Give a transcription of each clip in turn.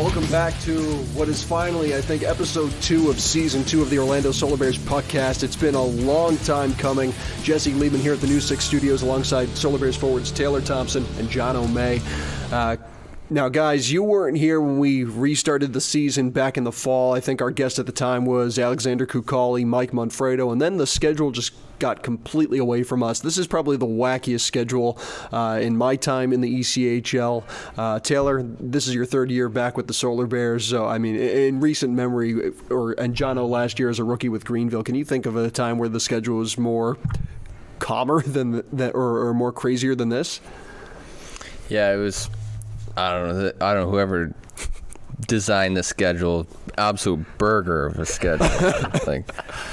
Welcome back to what is finally, I think, episode 2 of season 2 of the Orlando Solar Bears PuckCast. It's been a long time coming. Jesse Liebman here at the News 6 Studios alongside Solar Bears forwards Taylor Thompson and John O'May. Now, guys, you weren't here when we restarted the season back in the fall. I think our guest at the time was Alexander Kucali, Mike Manfredo, and then the schedule just got completely away from us. This is probably the wackiest schedule in my time in the ECHL. Taylor, this is your third year back with the Solar Bears. So, I mean, in recent memory, and John O last year as a rookie with Greenville, can you think of a time where the schedule was more calmer than that, or more crazier than this? Yeah, it was. I don't know. Whoever designed the schedule, absolute burger of a schedule. Like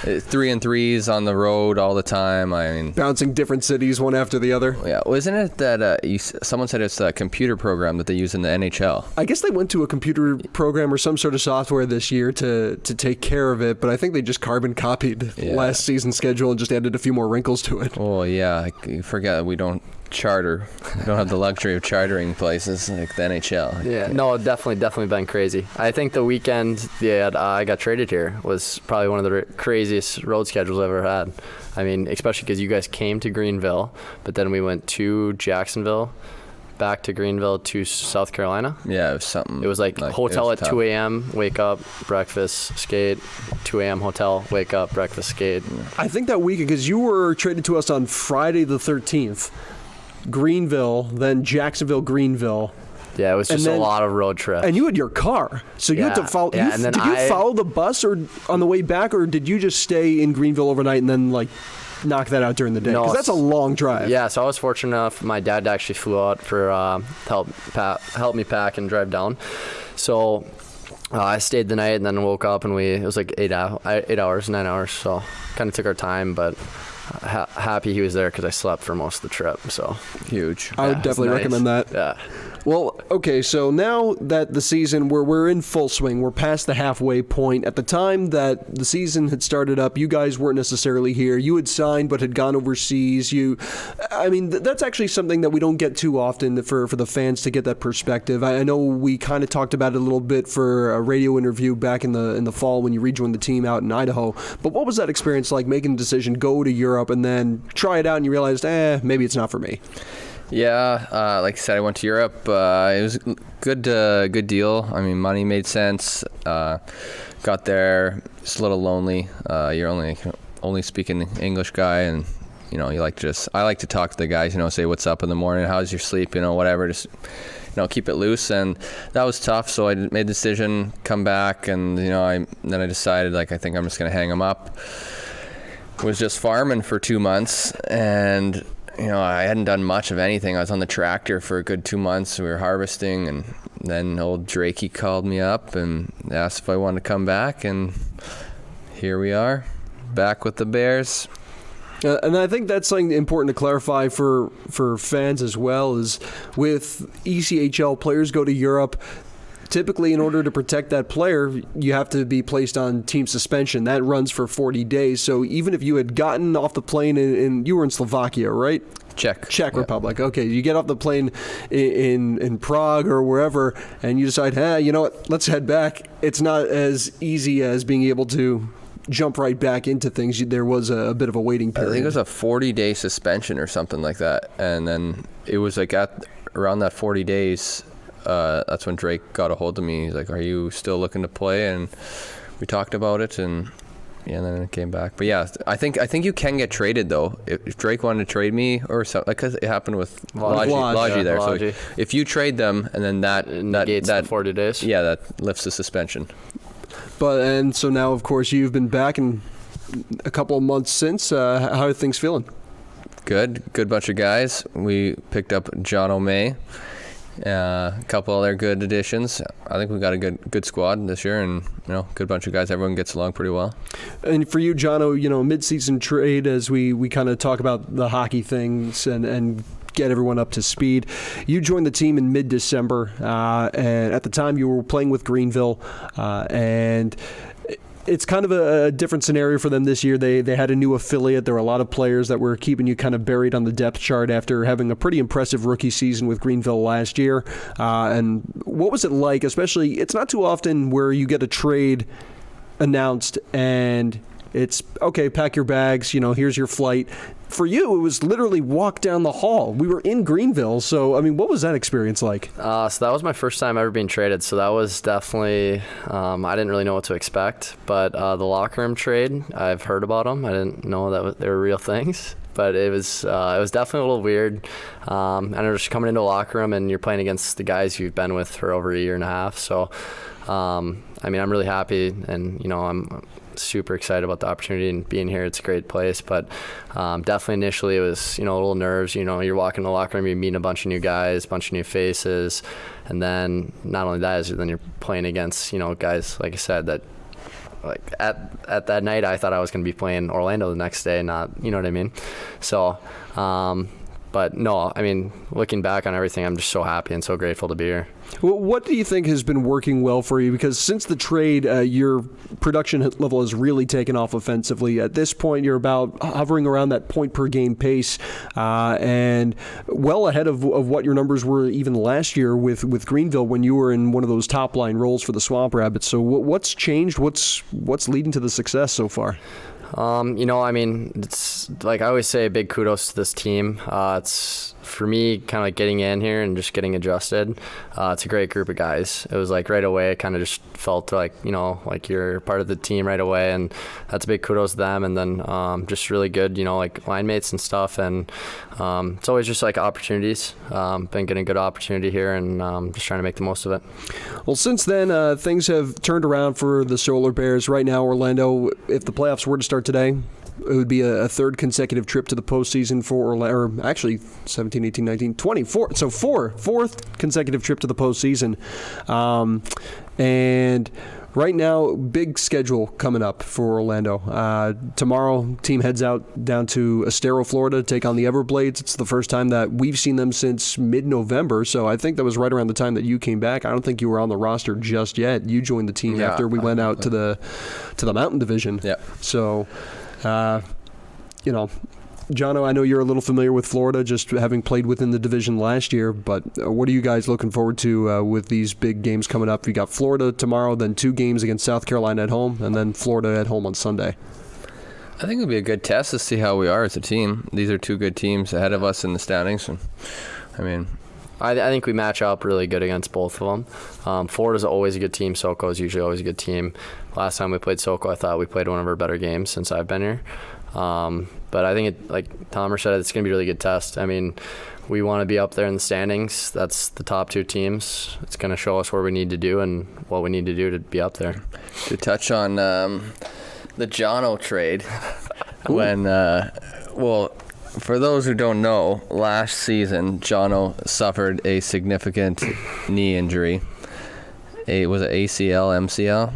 3-3s on the road all the time. I mean, bouncing different cities one after the other. Yeah, wasn't it that someone said it's a computer program that they use in the NHL? I guess they went to a computer program or some sort of software this year to take care of it, but I think they just carbon copied last season's schedule and just added a few more wrinkles to it. Oh yeah, you forget we don't charter. We don't have the luxury of chartering places like the NHL. Yeah, no, definitely been crazy. I think the weekend I got traded here was probably one of the craziest road schedules I've ever had. I mean, especially because you guys came to Greenville, but then we went to Jacksonville, back to Greenville to South Carolina. Yeah, it was something. It was like hotel at 2 a.m., wake up, breakfast, skate, 2 a.m. hotel, wake up, breakfast, skate. I think that weekend, because you were traded to us on Friday the 13th, Greenville, then Jacksonville, Greenville. Yeah, it was just a lot of road trips. And you had your car, so you had to follow. Yeah, did you follow the bus or on the way back, or did you just stay in Greenville overnight and then knock that out during the day? Because that's a long drive. Yeah, so I was fortunate enough. My dad actually flew out for help me pack and drive down. So I stayed the night and then woke up and it was like 9 hours. So kind of took our time, but happy he was there because I slept for most of the trip. So huge. I would definitely recommend that. Yeah. Well, okay, so now that the season, we're in full swing, we're past the halfway point. At the time that the season had started up, you guys weren't necessarily here. You had signed but had gone overseas. That's actually something that we don't get too often for the fans to get that perspective. I know we kind of talked about it a little bit for a radio interview back in the fall when you rejoined the team out in Idaho. But what was that experience like, making the decision, go to Europe, and then try it out and you realized, maybe it's not for me? Yeah, like I said, I went to Europe. It was a good deal. I mean, money made sense. Got there, it's a little lonely. You're only speaking English guy, and I like to talk to the guys. Say what's up in the morning, how's your sleep, whatever. Just keep it loose, and that was tough. So I made the decision, come back, and then I decided I think I'm just gonna hang them up. Was just farming for 2 months, and I hadn't done much of anything. I was on the tractor for a good 2 months. We were harvesting, and then old Drakey called me up and asked if I wanted to come back, and here we are, back with the Bears. And I think that's something important to clarify for fans as well, is with ECHL, players go to Europe. Typically, in order to protect that player, you have to be placed on team suspension. That runs for 40 days. So even if you had gotten off the plane you were in Slovakia, right? Czech Republic. Okay, you get off the plane in Prague or wherever, and you decide, you know what, let's head back. It's not as easy as being able to jump right back into things. There was a bit of a waiting period. I think it was a 40-day suspension or something like that. And then it was around that 40 days, that's when Drake got a hold of me. He's like, "Are you still looking to play?" And we talked about it, and then it came back. But yeah, I think you can get traded though. If Drake wanted to trade me or something, because it happened with Lodgy there. Lodgy. So if you trade them, and then that negates the 40 days. Yeah, that lifts the suspension. And so now, of course, you've been back in a couple of months since. How are things feeling? Good bunch of guys. We picked up John O'May. A couple other good additions. I think we've got a good squad this year, and good bunch of guys. Everyone gets along pretty well. And for you, Jono, mid-season trade, as we kind of talk about the hockey things and get everyone up to speed. You joined the team in mid-December, and at the time you were playing with Greenville, and it's kind of a different scenario for them this year. They had a new affiliate. There were a lot of players that were keeping you kind of buried on the depth chart after having a pretty impressive rookie season with Greenville last year. And what was it like, especially, it's not too often where you get a trade announced and it's, okay, pack your bags, here's your flight. For you, it was literally walk down the hall. We were in Greenville, so, I mean, what was that experience like? So that was my first time ever being traded, so that was definitely, I didn't really know what to expect, but the locker room trade, I've heard about them. I didn't know that they were real things, but it was definitely a little weird. And just coming into a locker room and you're playing against the guys you've been with for over a year and a half, so, I'm really happy, and, I'm super excited about the opportunity and being here. It's a great place, but definitely initially it was, a little nerves. You're walking in the locker room, you're meeting a bunch of new guys, a bunch of new faces, and then not only that, then you're playing against, guys, like I said, that like at that night I thought I was going to be playing Orlando the next day, not, you know what I mean? So, but no, looking back on everything, I'm just so happy and so grateful to be here. Well, what do you think has been working well for you? Because since the trade, your production level has really taken off offensively. At this point, you're about hovering around that point per game pace, and well ahead of what your numbers were even last year with Greenville when you were in one of those top line roles for the Swamp Rabbits. So what's changed? What's leading to the success so far? It's like I always say, big kudos to this team. It's for me kind of like getting in here and just getting adjusted. It's a great group of guys. It was like right away, it kind of just felt like, like you're part of the team right away, and that's a big kudos to them. And then just really good, like line mates and stuff. And it's always just like opportunities. Been getting a good opportunity here, and just trying to make the most of it. Well, since then, things have turned around for the Solar Bears. Right now, Orlando, if the playoffs were to start today, it would be a third consecutive trip to the postseason for Orlando, or actually 17, 18, 19, 24. So fourth consecutive trip to the postseason. And right now, big schedule coming up for Orlando. Tomorrow, team heads out down to Estero, Florida to take on the Everblades. It's the first time that we've seen them since mid-November, so I think that was right around the time that you came back. I don't think you were on the roster just yet. You joined the team after we went out to the Mountain Division. Yeah. So, Jono, I know you're a little familiar with Florida, just having played within the division last year, but what are you guys looking forward to with these big games coming up? You got Florida tomorrow, then 2 games against South Carolina at home, and then Florida at home on Sunday. I think it'll be a good test to see how we are as a team. These are 2 good teams ahead of us in the standings. And, I think we match up really good against both of them. Florida's always a good team. SoCo is usually always a good team. Last time we played SoCo, I thought we played one of our better games since I've been here. But I think, like Tomer said, it's going to be a really good test. We want to be up there in the standings. That's the top 2 teams. It's going to show us where we need to do and what we need to do to be up there. To touch on the Jono trade, when, for those who don't know, last season, Jono suffered a significant knee injury. Was it ACL, MCL?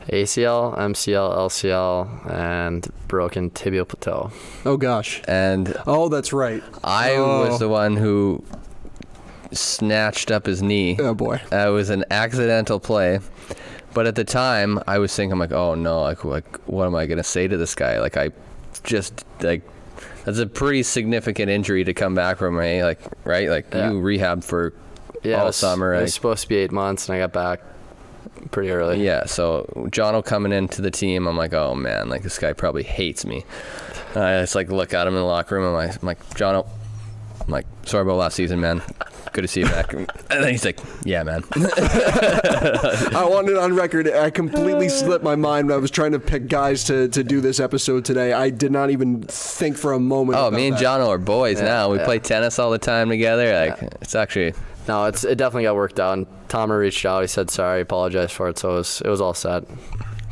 ACL, MCL, LCL, and broken tibial plateau. Oh, gosh. And that's right. I was the one who snatched up his knee. Oh, boy. It was an accidental play. But at the time, I was thinking, oh, no, like what am I going to say to this guy? That's a pretty significant injury to come back from, right? You rehabbed for all summer. It was supposed to be 8 months, and I got back pretty early. Yeah, so Jono coming into the team, I'm like, oh, man, this guy probably hates me. I just, look at him in the locker room, and I'm like, Jono, sorry about last season, man. Good to see you back. And then he's like, yeah, man. I want it on record. I completely slipped my mind when I was trying to pick guys to do this episode today. I did not even think for a moment about me and that. Jono are boys now. We play tennis all the time together. It's actually... No, it definitely got worked out. And Tomer reached out. He said sorry, apologized for it. So it was all set.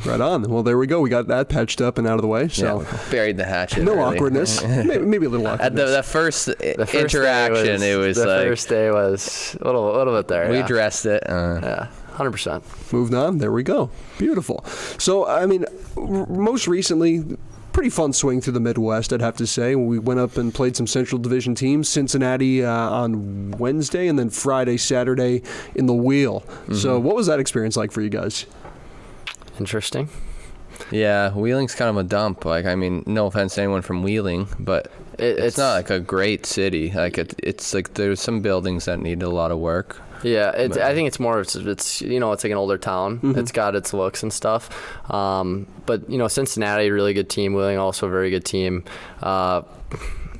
Right on. Well, there we go. We got that patched up and out of the way. So buried the hatchet. No early. Awkwardness. maybe a little awkwardness. At the first interaction, it was the first day was a little bit there. We addressed it. 100%. Moved on. There we go. Beautiful. So, most recently, pretty fun swing through the Midwest, I'd have to say. We went up and played some Central Division teams, Cincinnati on Wednesday, and then Friday, Saturday in the Wheel. Mm-hmm. So what was that experience like for you guys? Interesting. Yeah, Wheeling's kind of a dump. Like, I mean, no offense to anyone from Wheeling, but it's not like a great city. Like it's like there's some buildings that need a lot of work. Yeah, I think it's more, it's it's like an older town. Mm-hmm. It's got its looks and stuff. But, Cincinnati, really good team. Wheeling, also a very good team.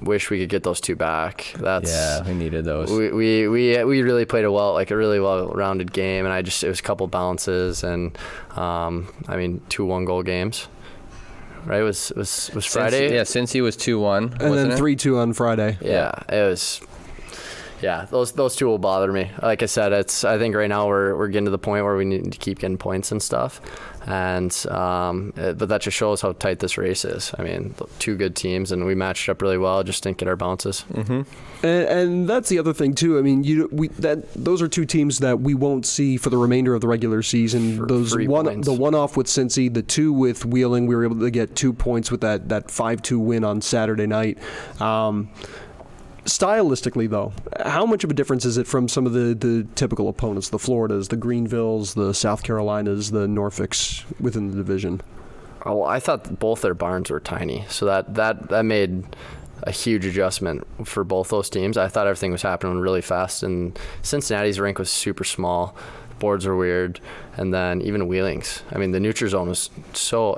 Wish we could get those two back. We needed those. We really played a really well-rounded game, and it was a couple bounces and 2 1-goal games. Right? It was Friday. Cincy was 2-1, and then 3-2 on Friday. Yeah, it was. Yeah, those two will bother me. Like I said, I think right now we're getting to the point where we need to keep getting points and stuff, and but that just shows how tight this race is. I mean, 2 good teams, and we matched up really well. Just didn't get our bounces. Mm-hmm. And that's the other thing too. I mean, those are 2 teams that we won't see for the remainder of the regular season. The one-off with Cincy, the 2 with Wheeling, we were able to get 2 points with that 5-2 win on Saturday night. Stylistically, though, how much of a difference is it from some of the typical opponents, the Floridas, the Greenvilles, the South Carolinas, the Norfolks within the division? Oh, well, I thought both their barns were tiny, so that made a huge adjustment for both those teams. I thought everything was happening really fast, and Cincinnati's rink was super small. Boards were weird, and then even Wheeling's. I mean, the neutral zone was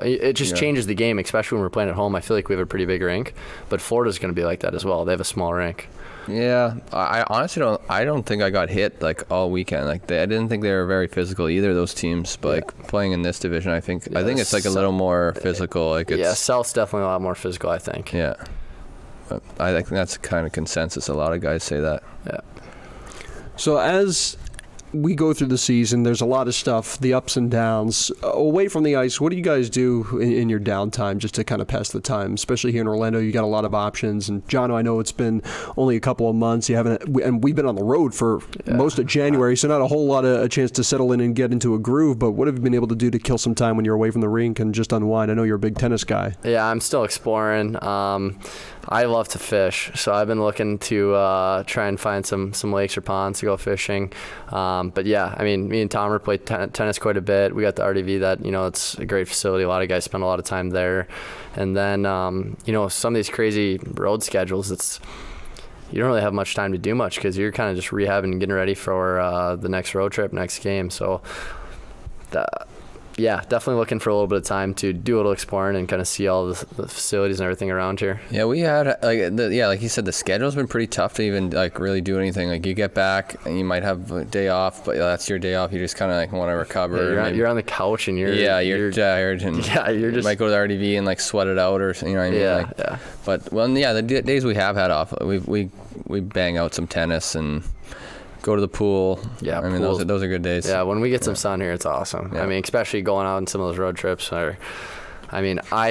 it just changes the game, especially when we're playing at home. I feel like we have a pretty big rink, but Florida's going to be like that as well. They have a small rink. Yeah, I honestly don't think I got hit like all weekend. Like I didn't think they were very physical either, those teams. But like playing in this division, I think it's like a little more physical. Like South's definitely a lot more physical, I think. Yeah, but I think that's kind of consensus. A lot of guys say that. Yeah. So as we go through the season, there's a lot of stuff, the ups and downs. Away from the ice, what do you guys do in your downtime just to kind of pass the time? Especially here in Orlando, you got a lot of options. And Jono, I know it's been only a couple of months. And we've been on the road for most of January, so not a whole lot of a chance to settle in and get into a groove. But what have you been able to do to kill some time when you're away from the rink and just unwind? I know you're a big tennis guy. Yeah, I'm still exploring. I love to fish, so I've been looking to try and find some lakes or ponds to go fishing. But yeah, I mean, me and Tomer play tennis quite a bit. We got the RDV that, it's a great facility. A lot of guys spend a lot of time there. And then, some of these crazy road schedules, you don't really have much time to do much because you're kind of just rehabbing and getting ready for the next road trip, next game. So yeah, definitely looking for a little bit of time to do a little exploring and kind of see all the facilities and everything around here. Yeah, we had like you said, the schedule's been pretty tough to even like really do anything. Like you get back and you might have a day off, but that's your day off. You just kind of like want to recover. Yeah, you're on the couch and you're tired and you're just might go to the RDV and like sweat it out or what I mean. Yeah. But the days we have had off, we bang out some tennis and go to the pool. Yeah, I mean those are good days. Yeah, when we get some sun here, it's awesome. Yeah. I mean, especially going out on some of those road trips. I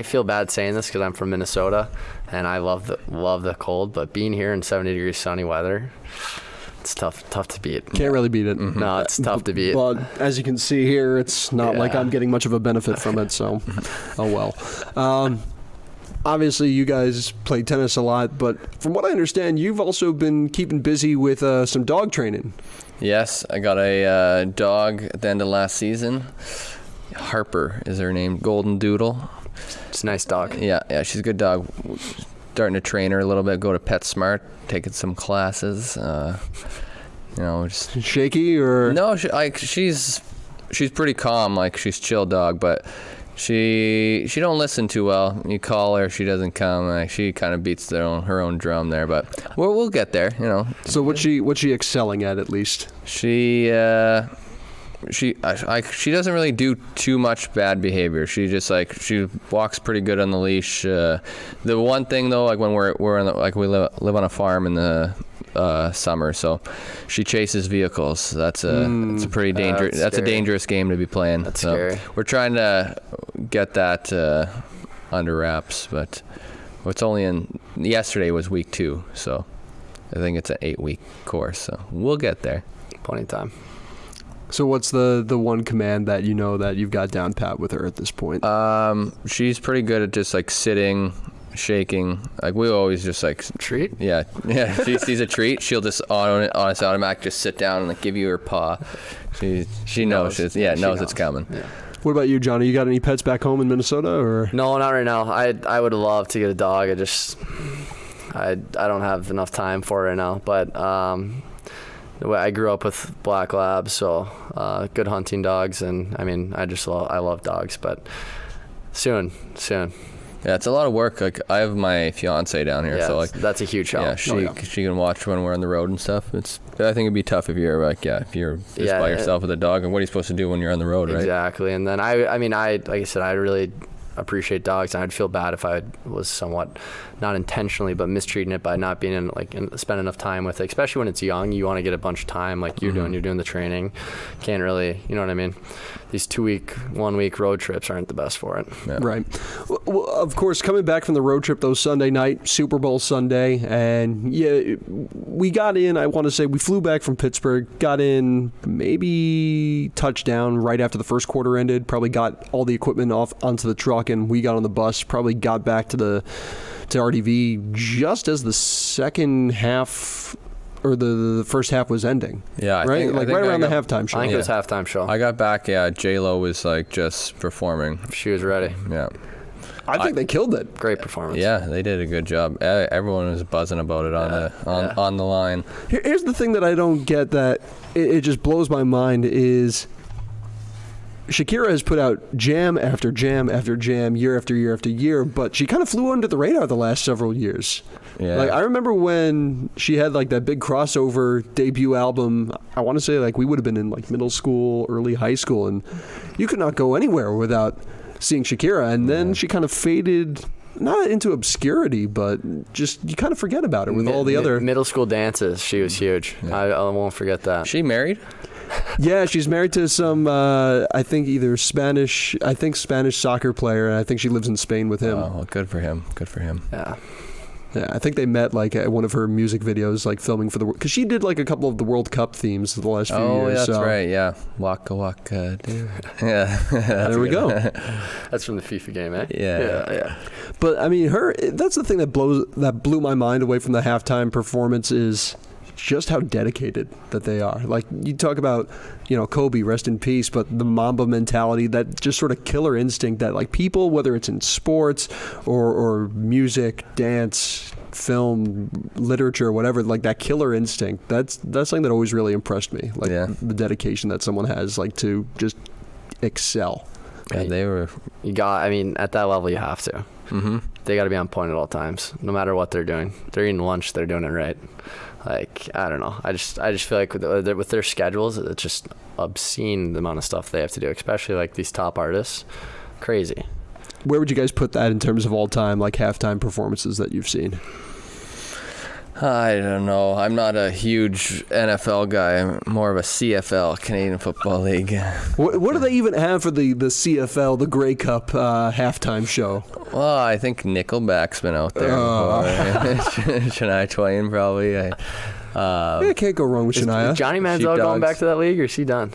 feel bad saying this because I'm from Minnesota and I love the cold, but being here in 70-degree sunny weather, it's tough to beat. Can't really beat it. Mm-hmm. No, it's tough to beat. But as you can see here, it's not like I'm getting much of a benefit from it. So, oh well. Obviously, you guys play tennis a lot, but from what I understand, you've also been keeping busy with some dog training. Yes, I got a dog at the end of last season. Harper is her name, Golden Doodle. It's a nice dog. Yeah, she's a good dog. Starting to train her a little bit, go to PetSmart, taking some classes. Just shaky or no, she's pretty calm. Like she's a chill dog, but she don't listen too well. You call her, she doesn't come. Like she kind of beats her own drum there, but we'll get there. So what's she excelling at least? She doesn't really do too much bad behavior. She just she walks pretty good on the leash. The one thing though, like when we're on we live on a farm in the summer, so she chases vehicles. It's a pretty dangerous. That's a dangerous game to be playing. That's scary. We're trying to get that under wraps, but it's only yesterday was week 2, so I think it's an 8-week course. So we'll get there. Plenty of time. So what's the one command that that you've got down pat with her at this point? She's pretty good at just sitting, shaking. Like we always just treat. Yeah. If she sees a treat, she'll just on automatic just sit down and give you her paw. She knows. Knows it's coming. Yeah. What about you, Johnny? You got any pets back home in Minnesota, or? No, not right now. I would love to get a dog. I don't have enough time for it right now. But I grew up with black labs, so good hunting dogs, and I mean I love dogs. But soon. Yeah, it's a lot of work. Like I have my fiance down here, so like that's a huge help. Yeah, she can watch when we're on the road and stuff. I think it'd be tough if you're like if you're just by yourself with a dog, and what are you supposed to do when you're on the road, right? Exactly. And then I mean like I said, I really appreciate dogs, and I'd feel bad if I was somewhat not intentionally but mistreating it by not being spend enough time with it, especially when it's young. You want to get a bunch of time like you're doing the training. Can't really, you know what I mean? These 1 week road trips aren't the best for it. Yeah. Right. Well, of course, coming back from the road trip those Sunday night, Super Bowl Sunday, and we got in, I want to say we flew back from Pittsburgh, got in maybe touchdown right after the first quarter ended, probably got all the equipment off onto the truck, and we got on the bus, probably got back to RDV just as the second half or the first half was ending. Yeah, right around the halftime show. I think it was halftime show. I got back. Yeah, J-Lo was like just performing. She was ready. Yeah, I think they killed it. Great performance. Yeah, they did a good job. Everyone was buzzing about it on the line. Here's the thing that I don't get, that it just blows my mind, is Shakira has put out jam after jam after jam, year after year after year, but she kind of flew under the radar the last several years. Yeah. Like I remember when she had like that big crossover debut album. I want to say like we would have been in like middle school, early high school, and you could not go anywhere without seeing Shakira. And then she kind of faded, not into obscurity, but just you kind of forget about her with all the other middle school dances. She was huge. Yeah. I won't forget that. She married? Yeah, she's married to some, I think Spanish soccer player, and I think she lives in Spain with him. Oh, well, good for him. Good for him. Yeah. Yeah, I think they met like at one of her music videos, like filming for because she did like a couple of the World Cup themes the last few years. Oh, that's so. right. Yeah, Waka Waka. Yeah, there we go. That's from the FIFA game, eh? Yeah. But I mean, that's the thing that blew my mind away from the halftime performance is just how dedicated that they are. Like you talk about, Kobe, rest in peace, but the Mamba mentality, that just sort of killer instinct that like people, whether it's in sports or music, dance, film, literature, whatever, like that killer instinct, that's something that always really impressed me. Like the dedication that someone has, like to just excel. Yeah, they were. At that level, you have to. Mm-hmm. They got to be on point at all times, no matter what they're doing. They're eating lunch, they're doing it right. Like, I don't know. I just feel like with their schedules, it's just obscene the amount of stuff they have to do, especially like these top artists. Crazy. Where would you guys put that in terms of all time, like halftime performances that you've seen? I don't know. I'm not a huge NFL guy. I'm more of a CFL, Canadian Football League. What do they even have for the CFL, the Grey Cup halftime show? Well, I think Nickelback's been out there before. Shania Twain, probably. Yeah, can't go wrong with Shania. Is Johnny Manziel going back to that league, or is he done?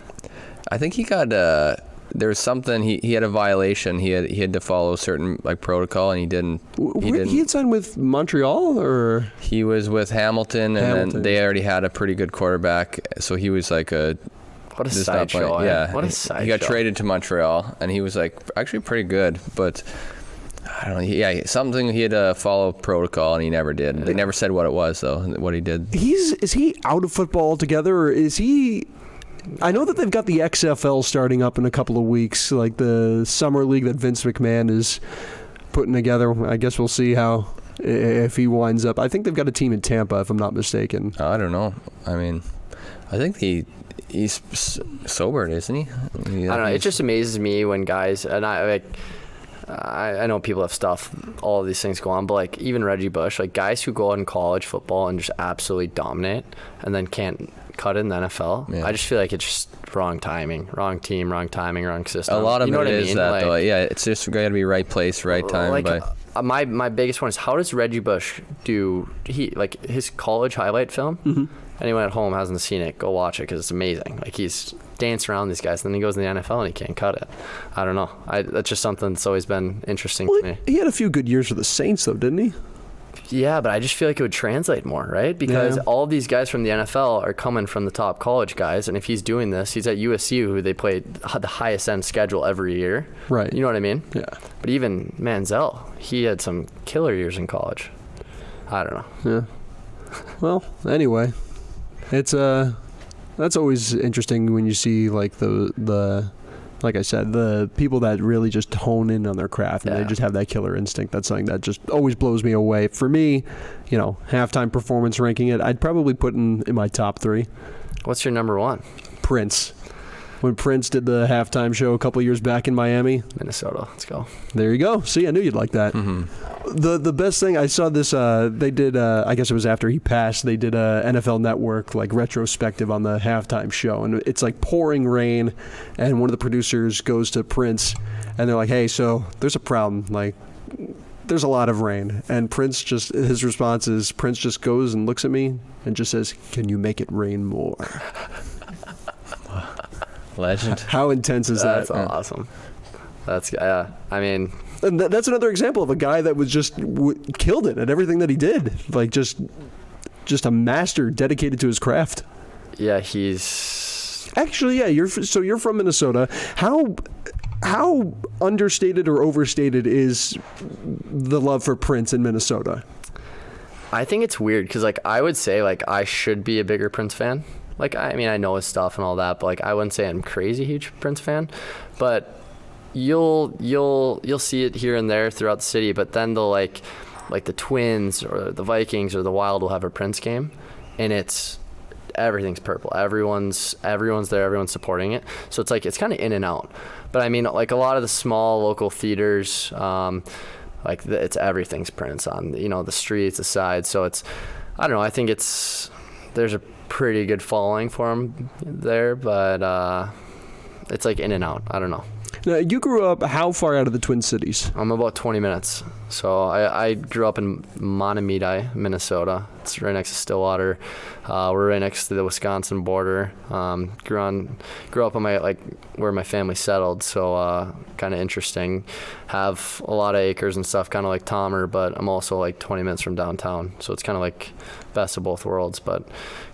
I think he got... there was something, he had a violation. He had to follow certain like protocol, and he didn't. He had signed with Montreal, or he was with Hamilton, and then they already had a pretty good quarterback, so he was like a. What a sideshow! Yeah, what a sideshow! He got traded to Montreal, and he was like actually pretty good, but I don't know. Something he had to follow protocol, and he never did. They never said what it was though. What he did. Is he out of football altogether, or is he? I know that they've got the XFL starting up in a couple of weeks, like the summer league that Vince McMahon is putting together. I guess we'll see if he winds up. I think they've got a team in Tampa, if I'm not mistaken. I don't know. I mean, I think he's sobered, isn't he? I don't know. It just amazes me when guys, and I know people have stuff, all of these things go on, but like even Reggie Bush, like guys who go out in college football and just absolutely dominate and then can't cut it in the NFL. Yeah. I just feel like it's just wrong timing, wrong team, wrong timing, wrong system. A lot of it is that, like, though. Yeah, it's just got to be right place, right time. Like, my biggest one is, how does Reggie Bush do his college highlight film? Mm-hmm. Anyone at home hasn't seen it, go watch it because it's amazing. Like he's dancing around these guys, and then he goes in the NFL and he can't cut it. I don't know. That's just something that's always been interesting to me. He had a few good years for the Saints, though, didn't he? Yeah, but I just feel like it would translate more, right? Because all these guys from the NFL are coming from the top college guys, and if he's doing this, he's at USU, who they play the highest end schedule every year. Right. You know what I mean? Yeah. But even Manziel, he had some killer years in college. I don't know. Yeah. Well, anyway, it's that's always interesting when you see like the like I said, the people that really just hone in on their craft and they just have that killer instinct. That's something that just always blows me away. For me, halftime performance ranking it, I'd probably put in my top 3. What's your number 1? Prince. When Prince did the halftime show a couple years back in Miami. Minnesota. Let's go. There you go. See, I knew you'd like that. Mm-hmm. The best thing, I saw this, they did, I guess it was after he passed, they did a NFL Network like retrospective on the halftime show. And it's like pouring rain. And one of the producers goes to Prince and they're like, hey, so there's a problem. Like, there's a lot of rain. And Prince his response is, Prince just goes and looks at me and just says, can you make it rain more? Legend. How intense is that? That's awesome. That's, I mean... And that's another example of a guy that was just killed it at everything that he did. Like, just a master dedicated to his craft. Yeah, he's... Actually, yeah, you're from Minnesota. How understated or overstated is the love for Prince in Minnesota? I think it's weird because, like, I would say, like, I should be a bigger Prince fan. Like, I mean, I know his stuff and all that, but, like, I wouldn't say I'm crazy huge Prince fan. But you'll see it here and there throughout the city, but then they'll, like the Twins or the Vikings or the Wild will have a Prince game, and everything's purple. Everyone's there, everyone's supporting it. So it's kind of in and out. But I mean, like a lot of the small local theaters, it's everything's Prince on, the streets, the sides. So I don't know. I think there's a pretty good following for him there, but it's like in and out. I don't know. Now, you grew up how far out of the Twin Cities? I'm about 20 minutes. So I grew up in Mahtomedi, Minnesota. It's right next to Stillwater. We're right next to the Wisconsin border. Grew up on where my family settled, so kind of interesting. Have a lot of acres and stuff, kind of like Tomer, but I'm also like 20 minutes from downtown. So it's kind of like best of both worlds. But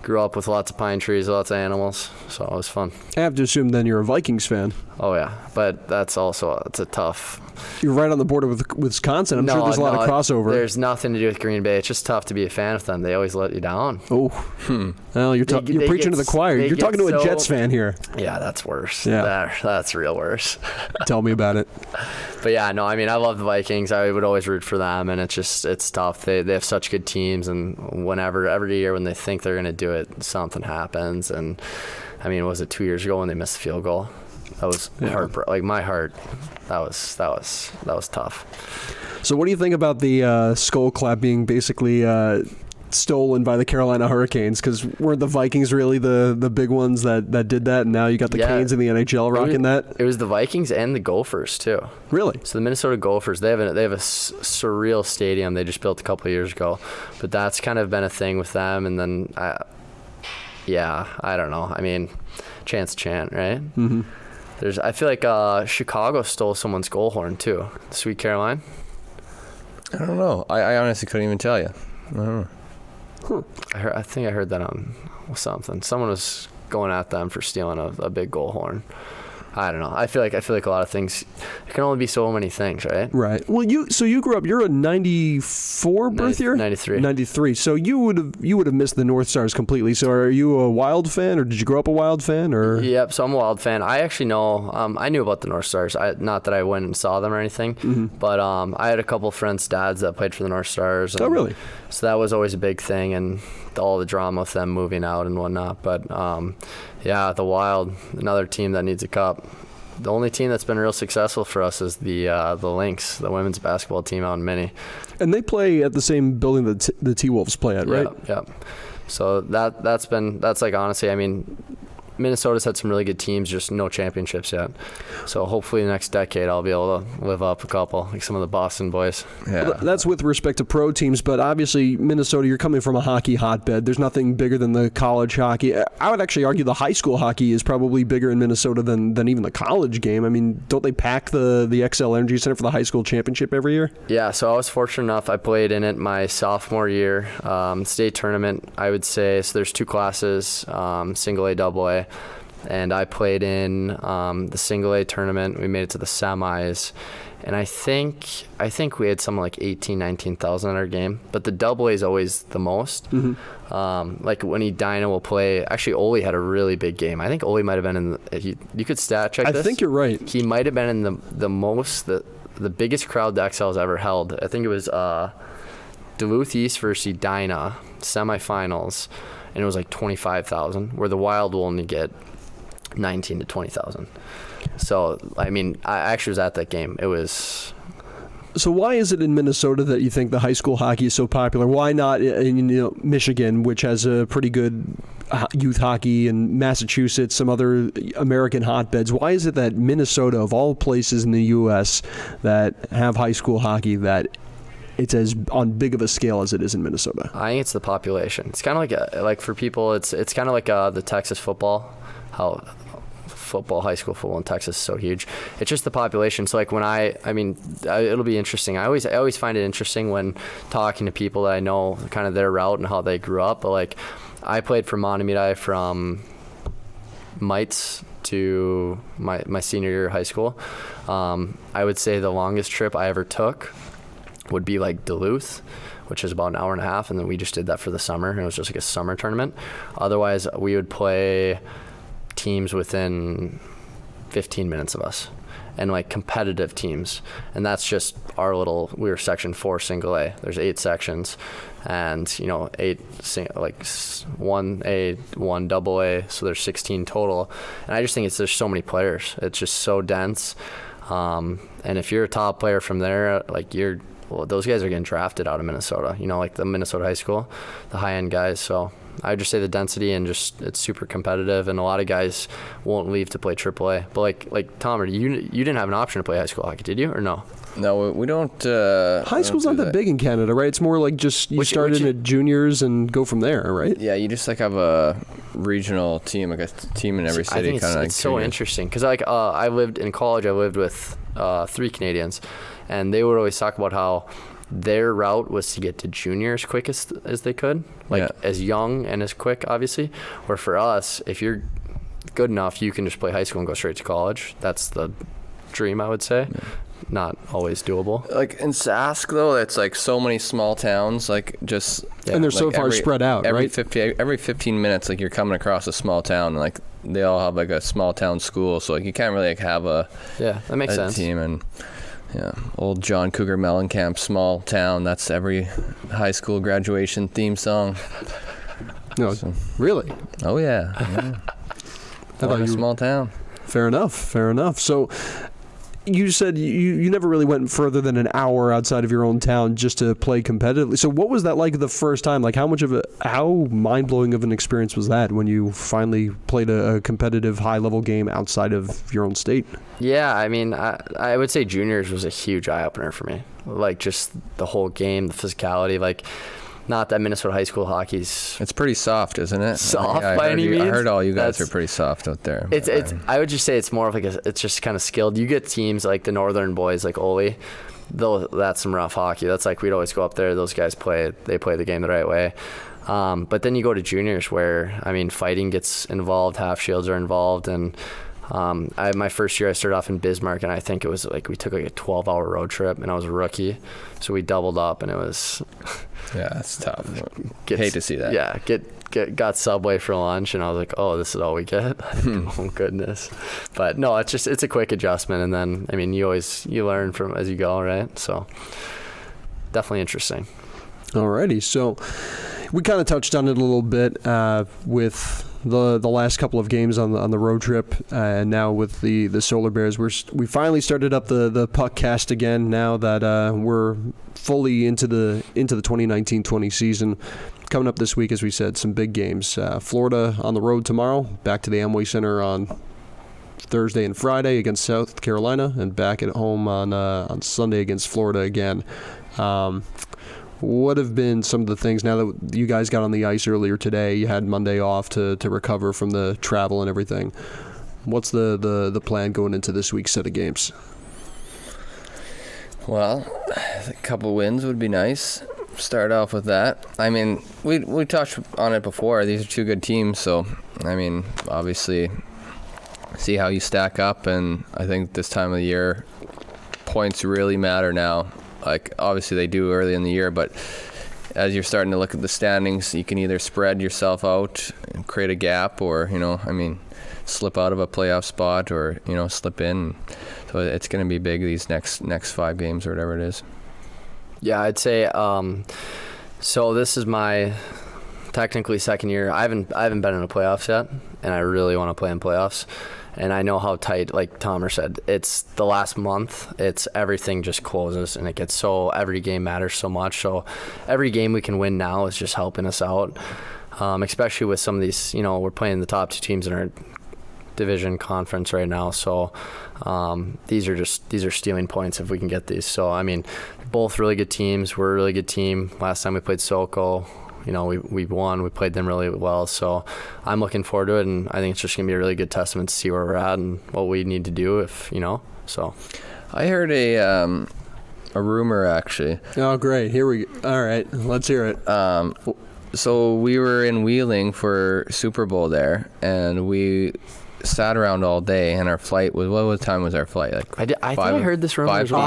grew up with lots of pine trees, lots of animals, so it was fun. I have to assume then you're a Vikings fan. Oh yeah, but it's a tough. You're right on the border with Wisconsin. I'm sure there's a lot of crossover. There's nothing to do with Green Bay. It's just tough to be a fan of them. They always let you down. Oh, well, you're preaching to the choir. You're talking to a Jets fan here. Yeah, that's worse. Yeah, that's real worse. Tell me about it. But yeah, no, I mean, I love the Vikings. I would always root for them, and it's tough. They have such good teams, and every year when they think they're going to do it, something happens. And I mean, was it 2 years ago when they missed the field goal? That was like my heart. That was tough. So what do you think about the skull clap being basically stolen by the Carolina Hurricanes? Because weren't the Vikings really the big ones that did that, and now you got the Canes in the NHL rocking that? It was the Vikings and the Gophers too. Really? So the Minnesota Gophers, they have a surreal stadium they just built a couple of years ago, but that's kind of been a thing with them. And then I don't know. I mean, chance, right? Mm-hmm. I feel like Chicago stole someone's goal horn too. Sweet Caroline. I don't know. I honestly couldn't even tell you. I don't know. I think I heard that on something. Someone was going at them for stealing a big goal horn. I don't know. I feel like a lot of things. It can only be so many things, right? Right. Well, you grew up. You're a 94 birth year. 93. 93. So you would have missed the North Stars completely. So are you a Wild fan, or did you grow up a Wild fan, or? Yep. So I'm a Wild fan. I actually know. I knew about the North Stars. Not that I went and saw them or anything, but I had a couple friends' dads that played for the North Stars. Oh, really? So that was always a big thing, and all the drama with them moving out and whatnot. But yeah, the Wild, another team that needs a cup. The only team that's been real successful for us is the Lynx, the women's basketball team out in Minnie. And they play at the same building that the T-Wolves play at, right? Yeah. So that's like, honestly, I mean, Minnesota's had some really good teams, just no championships yet. So hopefully the next decade I'll be able to live up a couple, like some of the Boston boys. Yeah. Well, that's with respect to pro teams, but obviously Minnesota, you're coming from a hockey hotbed. There's nothing bigger than the college hockey. I would actually argue the high school hockey is probably bigger in Minnesota than even the college game. I mean, don't they pack the XL Energy Center for the high school championship every year? Yeah, so I was fortunate enough. I played in it my sophomore year, state tournament, I would say. So there's 2 classes, single A, double A. And I played in the single A tournament. We made it to the semis. And I think we had something like 19,000 in our game. But the double A is always the most. Mm-hmm. Like when Edina will play, actually Ole had a really big game. I think Ole might have been in you could stat check this. I think you're right. He might have been in the biggest crowd the XL's ever held. I think it was Duluth East versus Edina semifinals, and it was like 25,000, where the Wild will only get 19 to 20,000. So I mean, I actually was at that game. It was. So why is it in Minnesota that you think the high school hockey is so popular? Why not in Michigan, which has a pretty good youth hockey, and Massachusetts, some other American hotbeds? Why is it that Minnesota, of all places in the U.S. that have high school hockey, that it's as on big of a scale as it is in Minnesota? I think it's the population. It's kind of like for people, it's kind of like the Texas football, how high school football in Texas is so huge. It's just the population. So like when it'll be interesting. I always find it interesting when talking to people that I know kind of their route and how they grew up. But like I played for Mahtomedi from mites to my senior year of high school. I would say the longest trip I ever took would be like Duluth, which is about an hour and a half, and then we just did that for the summer, and it was just like a summer tournament. Otherwise, we would play teams within 15 minutes of us, and like competitive teams, and that's just we were section 4 single A. There's 8 sections, and 8 1 A, 1 double A, so there's 16 total. And I just think there's so many players. It's just so dense, and if you're a top player from there, those guys are getting drafted out of Minnesota, like the Minnesota high school, the high-end guys. So I would just say the density, and just it's super competitive, and a lot of guys won't leave to play AAA. But like Tom, you didn't have an option to play high school hockey, did you, or no? No, we don't. High school's not that big in Canada, right? It's more like just you start in at juniors and go from there, right? Yeah, you just like have a regional team, like a team in every city. I think it's so interesting because I lived in college. I lived with 3 Canadians, and they would always talk about how their route was to get to junior as quick as they could, as young and as quick, obviously. Where for us, if you're good enough, you can just play high school and go straight to college. That's the dream, I would say. Yeah. Not always doable. Like in Sask, though, it's like so many small towns, and they're so far spread out, right? Every 15 minutes, like you're coming across a small town, and like they all have like a small town school, so like you can't really like have that makes sense. Team. And yeah, old John Cougar Mellencamp, small town. That's every high school graduation theme song. No, really? Oh yeah. How about a small town? Fair enough. So you said you never really went further than an hour outside of your own town just to play competitively. So what was that like the first time? Like how mind-blowing of an experience was that when you finally played a competitive high-level game outside of your own state? Yeah, I mean, I would say juniors was a huge eye-opener for me. Like just the whole game, the physicality, like not that Minnesota high school hockey's... It's pretty soft, isn't it? Soft by any means? I heard all you guys are pretty soft out there. I would just say it's more of like it's just kind of skilled. You get teams like the Northern boys, like Ole, that's some rough hockey. That's like we'd always go up there. Those guys play the game the right way. But then you go to juniors where, I mean, fighting gets involved, half shields are involved, and my first year I started off in Bismarck, and I think it was like we took like a 12-hour road trip, and I was a rookie, so we doubled up, and it was... Yeah, that's tough. Hate to see that. Yeah, got Subway for lunch, and I was like, oh, this is all we get? Oh, goodness. But no, it's a quick adjustment, and then, I mean, you learn from as you go, right? So definitely interesting. Alrighty, so we kind of touched on it a little bit with the last couple of games on the road trip, and now with the Solar Bears, we finally started up the PuckCast again. Now that we're fully into the 2019-20 season. Coming up this week, as we said, some big games. Florida on the road tomorrow, back to the Amway Center on Thursday and Friday against South Carolina, and back at home on Sunday against Florida again. What have been some of the things, now that you guys got on the ice earlier today, you had Monday off to recover from the travel and everything, what's the plan going into this week's set of games? Well, a couple wins would be nice. Start off with that. I mean, we touched on it before. These are two good teams, so, I mean, obviously, see how you stack up, and I think this time of the year, points really matter now. Like, obviously they do early in the year, but as you're starting to look at the standings, you can either spread yourself out and create a gap, or, slip out of a playoff spot, or, slip in. So it's going to be big these next 5 games or whatever it is. Yeah, I'd say so this is my technically second year. I haven't been in the playoffs yet, and I really want to play in playoffs. And I know how tight, like Tomer said, it's the last month. It's everything just closes, and it gets so every game matters so much. So every game we can win now is just helping us out, especially with some of these. We're playing the top 2 teams in our division conference right now. So these are stealing points if we can get these. So I mean, both really good teams. We're a really good team. Last time we played SoCo, we won. We played them really well. So I'm looking forward to it, and I think it's just going to be a really good testament to see where we're at and what we need to do so. I heard a rumor, actually. Oh, great. Here we go. All right, let's hear it. So we were in Wheeling for Super Bowl there, and we sat around all day, and our flight was, what time was our flight? Like I think I heard this rumor as well.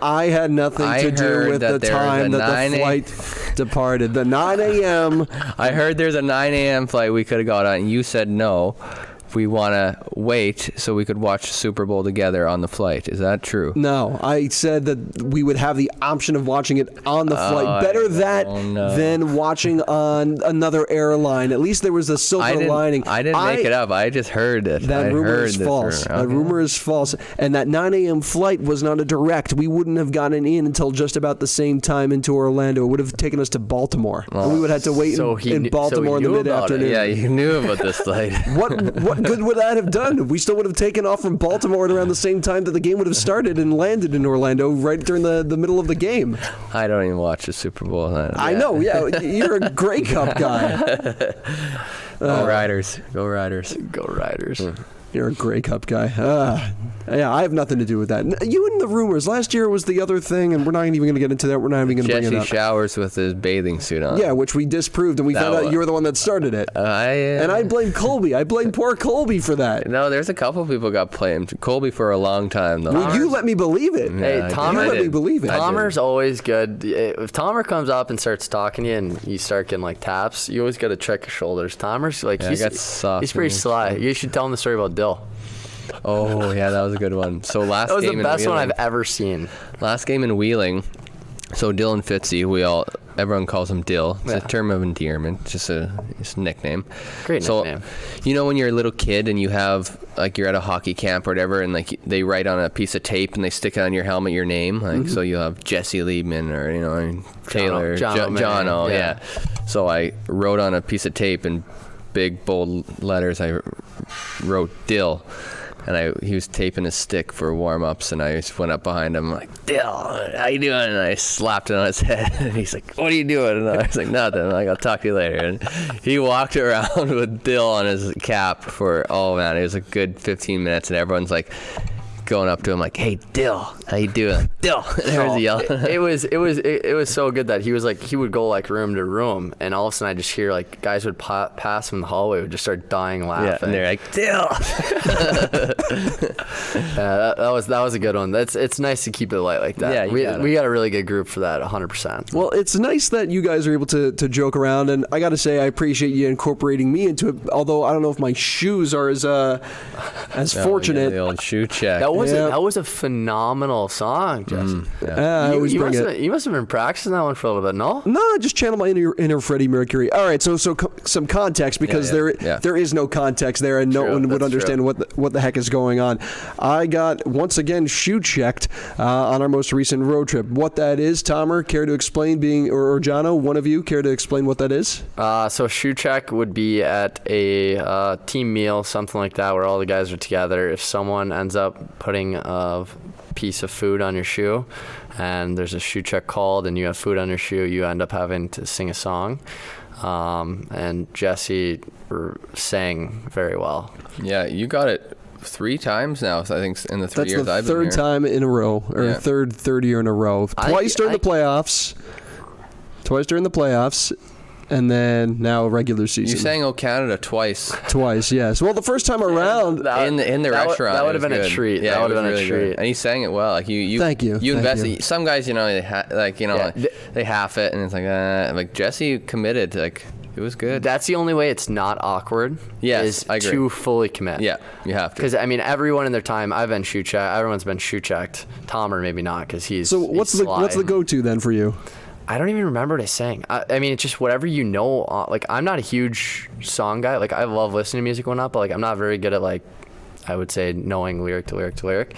I had nothing to do with the time that the flight departed. The 9 a.m. I heard there's a 9 a.m. flight we could have got on, and you said no. We want to wait so we could watch Super Bowl together on the flight. Is that true? No, I said that we would have the option of watching it on the flight. Better that than watching on another airline. At least there was a silver lining. I didn't make it up. I just heard it. That rumor is false. That rumor is false. And that 9 a.m. flight was not a direct. We wouldn't have gotten in until just about the same time into Orlando. It would have taken us to Baltimore. And we would have had to wait in Baltimore in the mid-afternoon. Yeah, you knew about this flight. What good would that have done? We still would have taken off from Baltimore at around the same time that the game would have started and landed in Orlando right during the middle of the game. I don't even watch the Super Bowl. I know, yeah. You're a Grey Cup guy. Go Riders. Go Riders. Go Riders. You're a Grey Cup guy. Yeah, I have nothing to do with that. You and the rumors. Last year was the other thing, and we're not even going to get into that. We're not even going to bring it up. Jesse showers with his bathing suit on. Yeah, which we disproved, and we found out you were the one that started it. And I blame Colby. I blame poor Colby for that. No, there's a couple people got blamed. Colby for a long time, though. Well, you let me believe it. Hey, Tomer, you let me believe it. Tomer's always good. If Tomer comes up and starts talking to you and you start getting like taps, you always got to check your shoulders. Tomer's like, he's pretty sly. You should tell him the story about Dill. Oh, yeah, that was a good one. So last game in Wheeling. That was the best one I've ever seen. Last game in Wheeling, so Dill and Fitzy, everyone calls him Dill. It's a term of endearment, just a nickname. Great nickname. So, when you're a little kid and you have, like, you're at a hockey camp or whatever, and, like, they write on a piece of tape and they stick on your helmet your name. Like, so you'll have Jesse Liebman or, Taylor, John O. Yeah. So I wrote on a piece of tape in big, bold letters, I wrote Dill. And he was taping his stick for warm-ups, and I just went up behind him like, Dill, how you doing? And I slapped it on his head, and he's like, what are you doing? And I was like, nothing. I'm like, I'll talk to you later. And he walked around with Dill on his cap for, it was a good 15 minutes, and everyone's like going up to him like, hey, Dill, how you doing? Like, Dill. And everyone's yelling. It was so good that he was like, he would go like room to room, and all of a sudden I just hear like guys would pass him in the hallway, would just start dying laughing. Yeah, and they're like, Dill. that was a good one. It's nice to keep it light like that. Yeah, we got a really good group for that, 100%. Well, it's nice that you guys are able to joke around, and I got to say I appreciate you incorporating me into it. Although I don't know if my shoes are as fortunate. The old shoe check. That that was a phenomenal song, Jesse. You must have been practicing that one for a little bit, no? No, just channel my inner Freddie Mercury. All right, so some context, because there is no context there, and no one would understand what the heck is going on. I got, once again, shoe checked on our most recent road trip. What that is, Tomer, care to explain, or Jono, one of you, care to explain what that is? So shoe check would be at a team meal, something like that, where all the guys are together. If someone ends up putting a piece of food on your shoe and there's a shoe check called and you have food on your shoe, you end up having to sing a song. And Jesse sang very well. Yeah, you got it 3 times now, I think, in the 3 years I've been here. That's the third time in a row, or third year in a row. Twice during the playoffs. And then now regular season. You sang "O Canada" twice. Twice, yes. Well, the first time around in the restaurant, that would have been a treat. Yeah, that would have been really a treat. Good. And you sang it well. Like you. Thank you. You invested. Some guys, they half it, and it's like Jesse committed. Like it was good. That's the only way it's not awkward. Yes, I agree. To fully commit. Yeah, you have to. Because I mean, everyone in their time, I've been shoe checked. Everyone's been shoe checked. Tomer maybe not, because he's. So what's the go-to then for you? I don't even remember what I sang. I mean, it's just whatever you know. Like, I'm not a huge song guy. Like, I love listening to music and whatnot, but like, I'm not very good at, like, I would say, knowing lyric to lyric to lyric.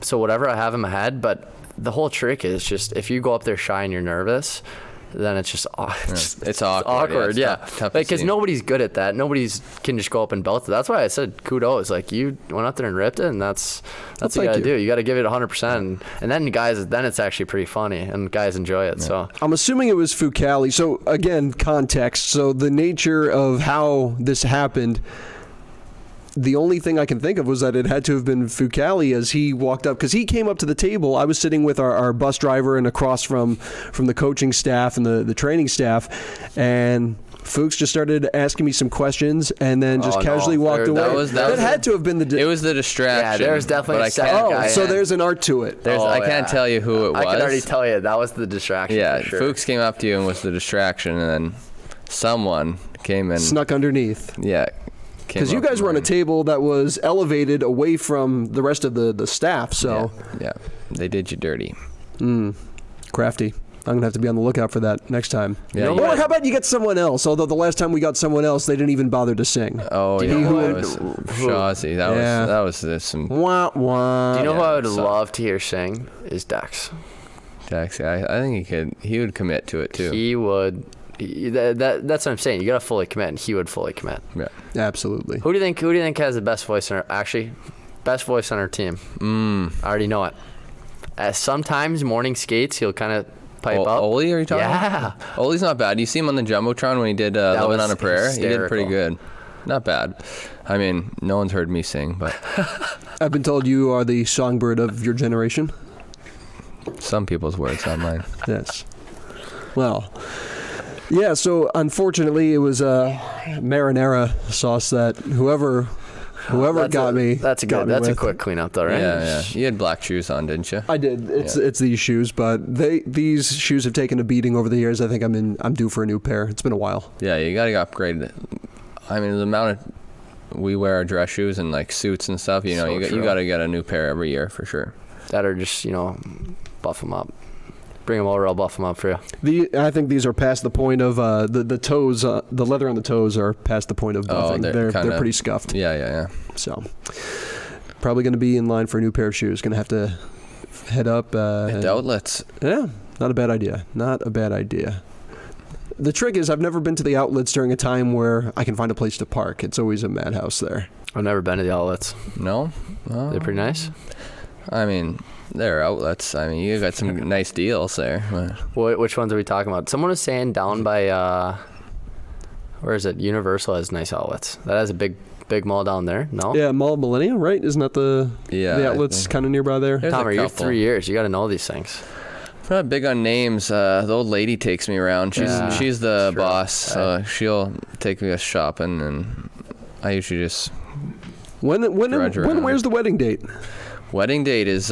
So whatever I have in my head, but the whole trick is just, if you go up there shy and you're nervous, then it's just it's awkward. Yeah, tough because nobody's good at that. Nobody's can just go up and belt it. That's why I said kudos. Like, you went up there and ripped it, and that's what you gotta do. You gotta give it 100%, and then then it's actually pretty funny, and guys enjoy it. Yeah. So I'm assuming it was Fucali. So again, context. So the nature of how this happened. The only thing I can think of was that it had to have been Fucali as he walked up, because he came up to the table. I was sitting with our bus driver and across from the coaching staff and the training staff, and Fuchs just started asking me some questions and then just casually walked away. That had to have been it was the distraction. Yeah, there's definitely a second guy. So there's an art to it. I can't tell you who it was. I can already tell you. That was the distraction. Yeah, for sure. Fuchs came up to you and was the distraction, and then someone came and snuck underneath. Yeah. Because you guys were on a table that was elevated away from the rest of the staff, so... Yeah, they did you dirty. Crafty. I'm going to have to be on the lookout for that next time. Yeah, or how about you get someone else? Although the last time we got someone else, they didn't even bother to sing. Oh, yeah. That was Shawzy. That was some... Wah, wah. Do you know who I would love to hear sing? Is Dex. Dex, I think he would commit to it, too. He would... That's what I'm saying. You gotta fully commit, and he would fully commit. Yeah, absolutely. Who do you think has the best voice on our team? I already know it. Sometimes morning skates, he'll kind of pipe up. Oli, are you talking? Yeah, Oli's not bad. You see him on the jumbotron when he did "Living on a Prayer." Hysterical. He did pretty good. Not bad. I mean, no one's heard me sing, but I've been told you are the songbird of your generation. Some people's words, not mine. Yes. Well. Yeah, so unfortunately it was marinara sauce that whoever got me. That's a quick cleanup though, right? Yeah. You had black shoes on, didn't you? I did. It's these shoes, but these shoes have taken a beating over the years. I think I'm due for a new pair. It's been a while. Yeah, you got to upgrade. I mean, the amount of we wear our dress shoes and like suits and stuff. You got to get a new pair every year for sure. That or just buff them up. Bring them over, I'll buff them up for you. I think these are past the point of the toes. The leather on the toes are past the point of buffing. They're pretty scuffed. Yeah. So probably going to be in line for a new pair of shoes. Going to have to head up. Hit the outlets. Yeah, not a bad idea. The trick is I've never been to the outlets during a time where I can find a place to park. It's always a madhouse there. I've never been to the outlets. No? They're pretty nice. I mean... There are outlets. I mean, you got some nice deals there. Which ones are we talking about? Someone was saying down by, where is it? Universal has nice outlets. That has a big mall down there, no? Yeah, Mall of Millennium, right? Isn't that the outlets kind of nearby there? Tomer, you're 3 years. You got to know these things. I'm not big on names. The old lady takes me around. She's the boss, so she'll take me shopping, and I usually just When where's the wedding date? Wedding date is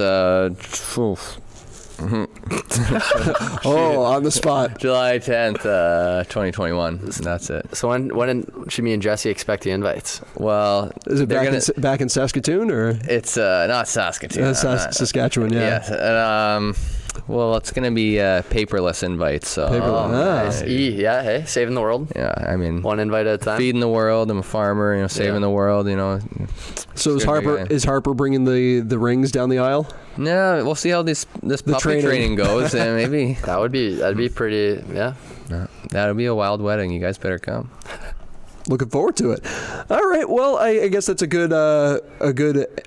Oh, on the spot. July 10th, 2021. That's it. So when should me and Jesse expect the invites? Well, Is it they're back in Saskatoon or it's not Saskatoon. Saskatchewan? Yeah. Yes. Well, it's gonna be paperless invites. So. Paperless. Nice. Yeah, hey, saving the world. Yeah, I mean, One invite at a time. feeding the world. I'm a farmer. Saving the world. So is Harper bringing the rings down the aisle? Yeah, we'll see how this puppy training goes, and maybe That'd be pretty. Yeah. that'll be a wild wedding. You guys better come. Looking forward to it. All right. Well, I guess that's a good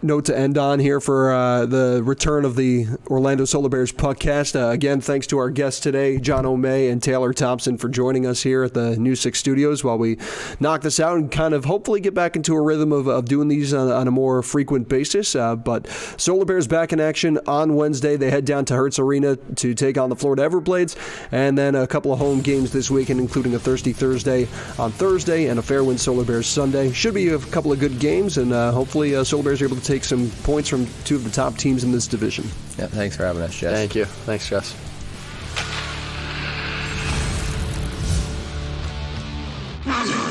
note to end on here for the return of the Orlando Solar Bears PuckCast. Again, thanks to our guests today, John O'May and Taylor Thompson, for joining us here at the News 6 studios while we knock this out and kind of hopefully get back into a rhythm of doing these on a more frequent basis. But Solar Bears back in action on Wednesday. They head down to Hertz Arena to take on the Florida Everblades, and then a couple of home games this weekend, including a Thirsty Thursday on Thursday and a Fairwind Solar Bears Sunday. Should be a couple of good games, and hopefully Solar Bears are able to take some points from two of the top teams in this division. Yeah, thanks for having us, Jess. Thank you. Thanks, Jess. Magic.